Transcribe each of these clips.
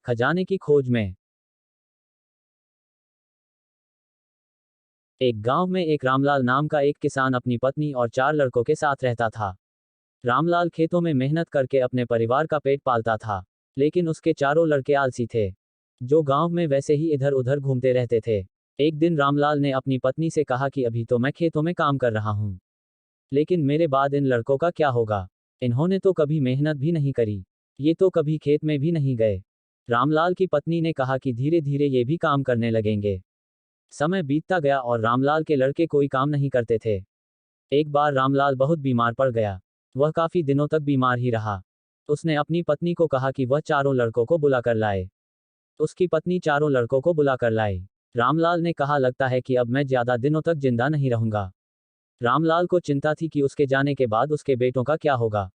खजाने की खोज में। एक गांव में एक रामलाल नाम का एक किसान अपनी पत्नी और 4 लड़कों के साथ रहता था। रामलाल खेतों में मेहनत करके अपने परिवार का पेट पालता था। लेकिन उसके चारों लड़के आलसी थे, जो गांव में वैसे ही इधर उधर घूमते रहते थे। एक दिन रामलाल ने अपनी पत्नी से कहा कि अभी तो मैं खेतों में काम कर रहा हूं, लेकिन मेरे बाद इन लड़कों का क्या होगा? इन्होंने तो कभी मेहनत भी नहीं करी, ये तो कभी खेत में भी नहीं गए। रामलाल की पत्नी ने कहा कि धीरे धीरे ये भी काम करने लगेंगे। समय बीतता गया और रामलाल के लड़के कोई काम नहीं करते थे। एक बार रामलाल बहुत बीमार पड़ गया। वह काफी दिनों तक बीमार ही रहा। उसने अपनी पत्नी को कहा कि वह चारों लड़कों को बुलाकर लाए। उसकी पत्नी चारों लड़कों को बुलाकर लाई। रामलाल ने कहा, लगता है कि अब मैं ज्यादा दिनों तक जिंदा नहीं रहूंगा। रामलाल को चिंता थी कि उसके जाने के बाद उसके बेटों का क्या होगा।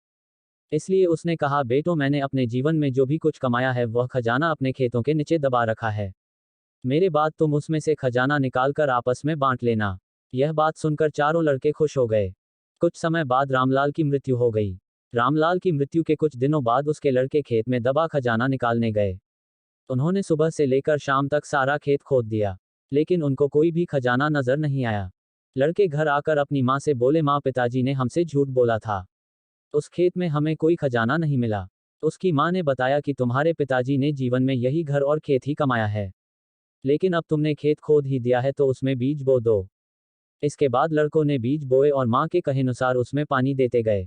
इसलिए उसने कहा, बेटों, मैंने अपने जीवन में जो भी कुछ कमाया है वह खजाना अपने खेतों के नीचे दबा रखा है। मेरे बाद तुम उसमें से खजाना निकालकर आपस में बांट लेना। यह बात सुनकर चारों लड़के खुश हो गए। कुछ समय बाद रामलाल की मृत्यु हो गई। रामलाल की मृत्यु के कुछ दिनों बाद उसके लड़के खेत में दबा खजाना निकालने गए। उन्होंने सुबह से लेकर शाम तक सारा खेत खोद दिया, लेकिन उनको कोई भी खजाना नजर नहीं आया। लड़के घर आकर अपनी माँ से बोले, माँ, पिताजी ने हमसे झूठ बोला था, उस खेत में हमें कोई खजाना नहीं मिला। उसकी माँ ने बताया कि तुम्हारे पिताजी ने जीवन में यही घर और खेत ही कमाया है, लेकिन अब तुमने खेत खोद ही दिया है तो उसमें बीज बो दो। इसके बाद लड़कों ने बीज बोए और माँ के कहेनुसार उसमें पानी देते गए।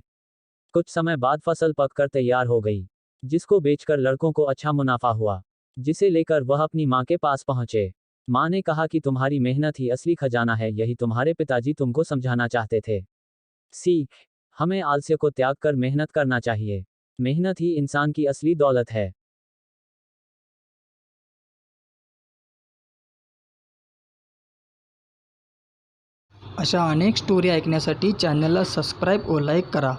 कुछ समय बाद फसल पककर तैयार हो गई, जिसको बेचकर लड़कों को अच्छा मुनाफा हुआ, जिसे लेकर वह अपनी माँ के पास पहुंचे। माँ ने कहा कि तुम्हारी मेहनत ही असली खजाना है, यही तुम्हारे पिताजी तुमको समझाना चाहते थे। सीख, हमें आलस्य को त्याग कर मेहनत करना चाहिए। मेहनत ही इंसान की असली दौलत है। अशा अनेक स्टोरी ऐकण्यासाठी चॅनलला सबस्क्राईब व लाईक करा.